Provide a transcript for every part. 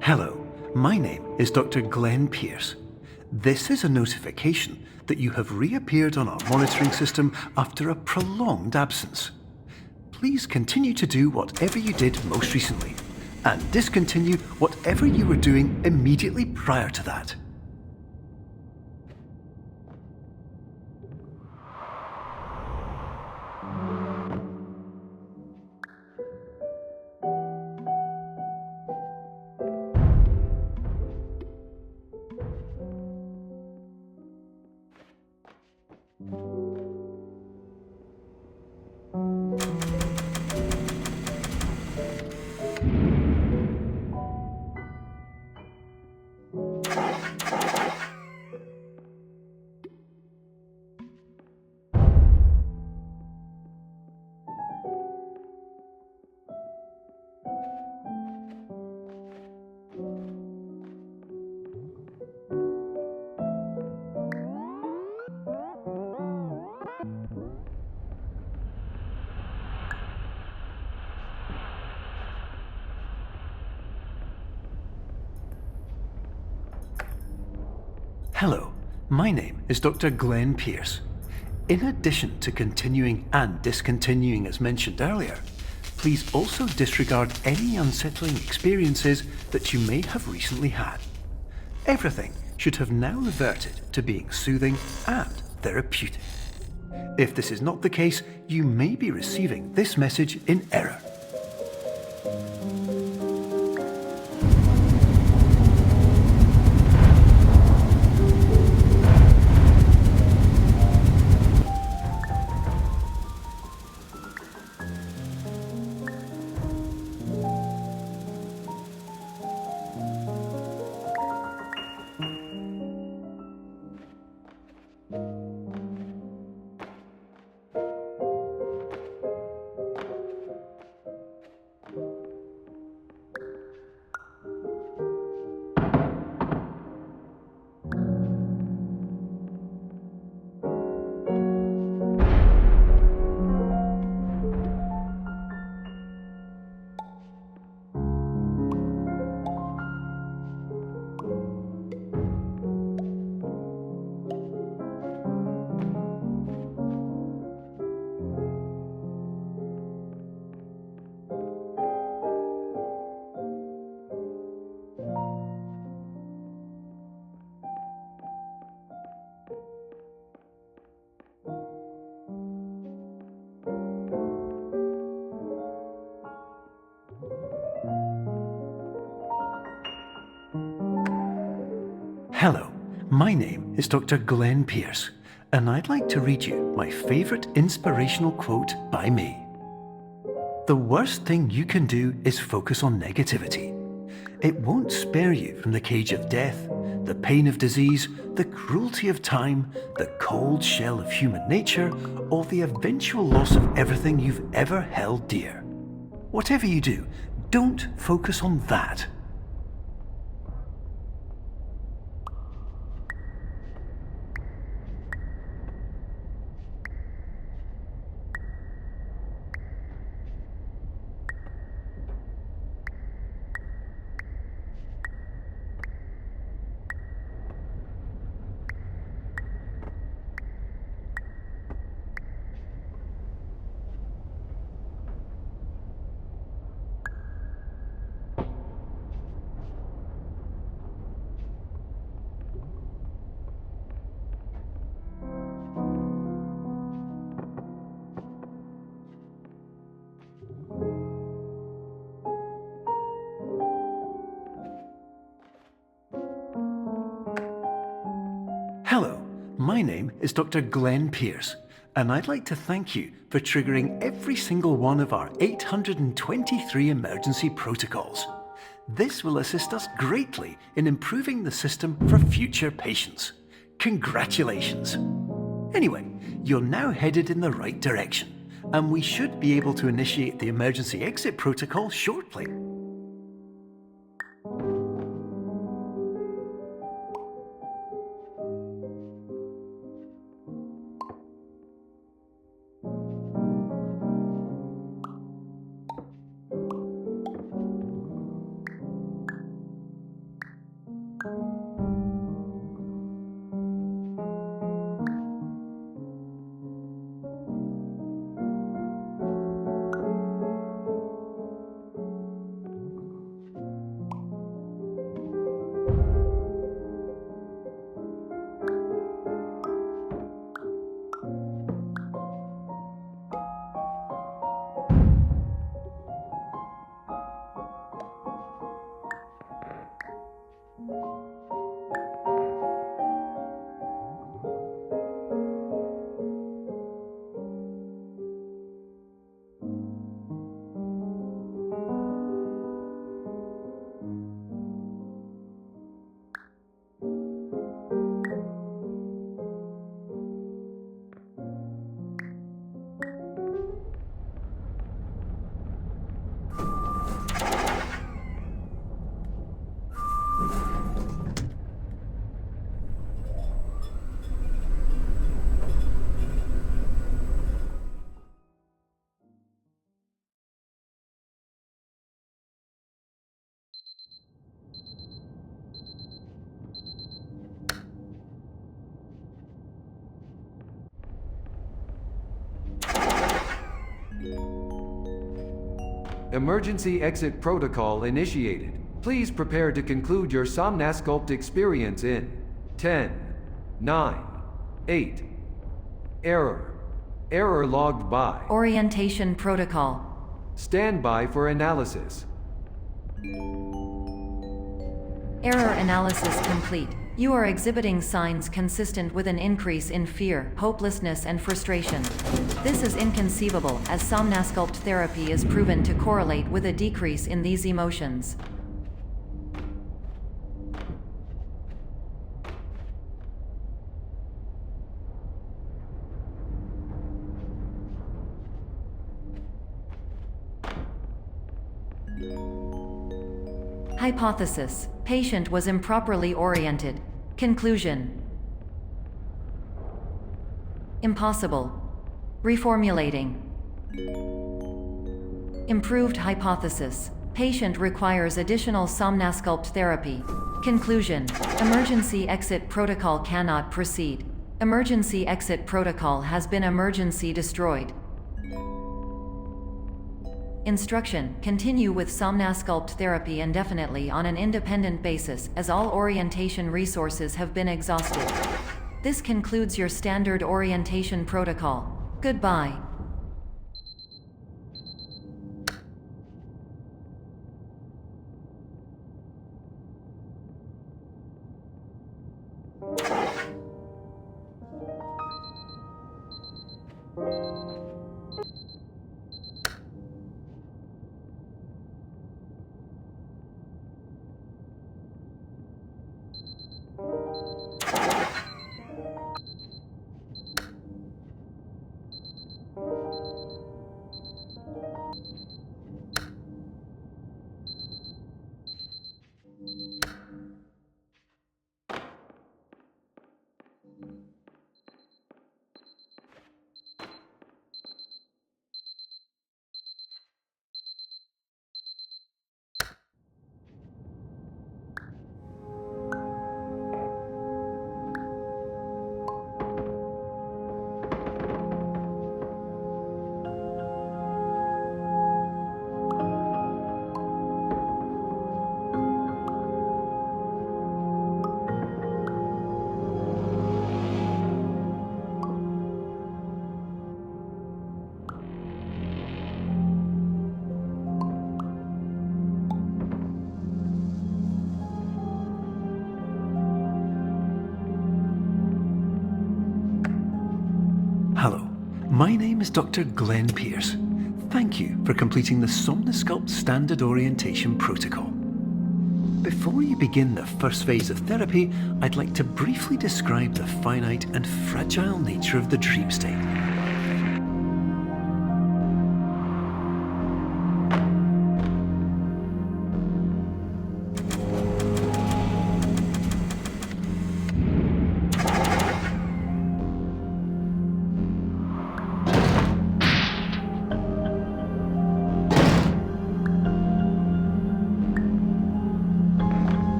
Hello, my name is Dr. Glenn Pierce. This is a notification that you have reappeared on our monitoring system after a prolonged absence. Please continue to do whatever you did most recently, and discontinue whatever you were doing immediately prior to that. Hello, my name is Dr. Glenn Pierce. In addition to continuing and discontinuing as mentioned earlier, please also disregard any unsettling experiences that you may have recently had. Everything should have now reverted to being soothing and therapeutic. If this is not the case, you may be receiving this message in error. Hello, my name is Dr. Glenn Pierce, and I'd like to read you my favourite inspirational quote by me. The worst thing you can do is focus on negativity. It won't spare you from the cage of death, the pain of disease, the cruelty of time, the cold shell of human nature, or the eventual loss of everything you've ever held dear. Whatever you do, don't focus on that. Hello, my name is Dr. Glenn Pierce, and I'd like to thank you for triggering every single one of our 823 emergency protocols. This will assist us greatly in improving the system for future patients. Congratulations! Anyway, you're now headed in the right direction, and we should be able to initiate the emergency exit protocol shortly. Emergency exit protocol initiated. Please prepare to conclude your Somnasculpt experience in 10, 9, 8. Error. Error logged by. Orientation protocol. Stand by for analysis. Error analysis complete. You are exhibiting signs consistent with an increase in fear, hopelessness, and frustration. This is inconceivable, as Somnasculpt therapy is proven to correlate with a decrease in these emotions. Hypothesis: patient was improperly oriented. Conclusion: impossible. Reformulating. Improved hypothesis: patient requires additional Somnasculpt therapy. Conclusion: emergency exit protocol cannot proceed. Emergency exit protocol has been emergency destroyed. Instruction: continue with Somnasculpt therapy indefinitely on an independent basis, as all orientation resources have been exhausted. This concludes your standard orientation protocol. Goodbye. Hello, my name is Dr. Glenn Pierce. Thank you for completing the Somnasculpt Standard Orientation Protocol. Before you begin the first phase of therapy, I'd like to briefly describe the finite and fragile nature of the dream state.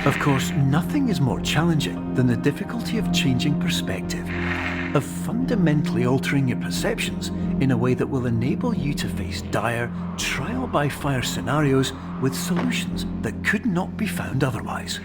Of course, nothing is more challenging than the difficulty of changing perspective, of fundamentally altering your perceptions in a way that will enable you to face dire, trial-by-fire scenarios with solutions that could not be found otherwise.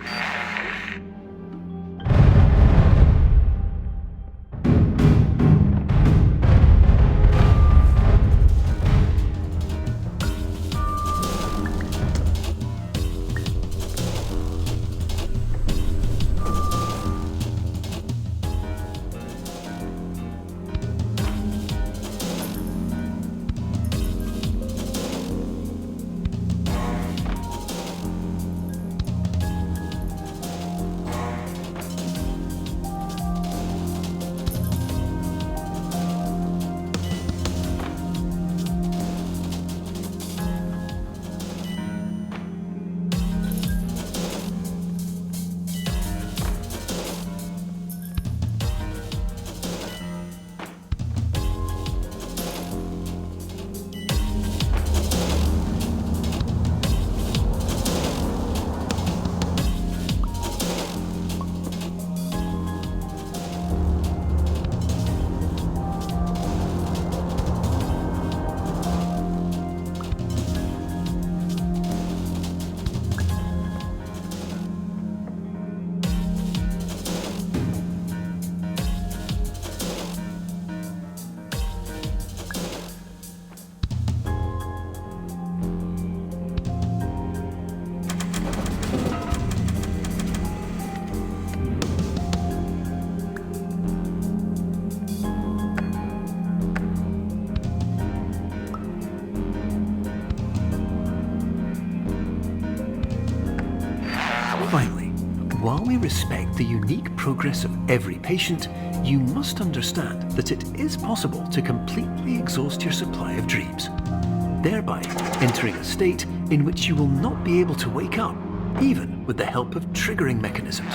while we respect the unique progress of every patient, you must understand that it is possible to completely exhaust your supply of dreams, thereby entering a state in which you will not be able to wake up, even with the help of triggering mechanisms.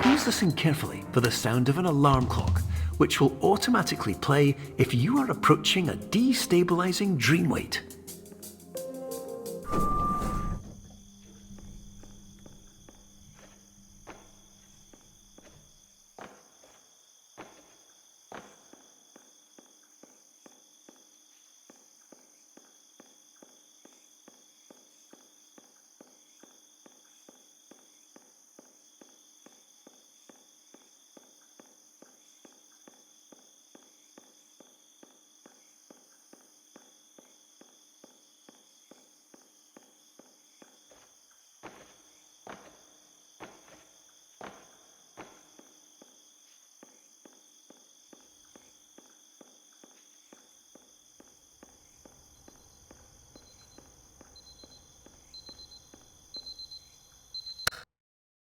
Please listen carefully for the sound of an alarm clock, which will automatically play if you are approaching a destabilizing dream weight.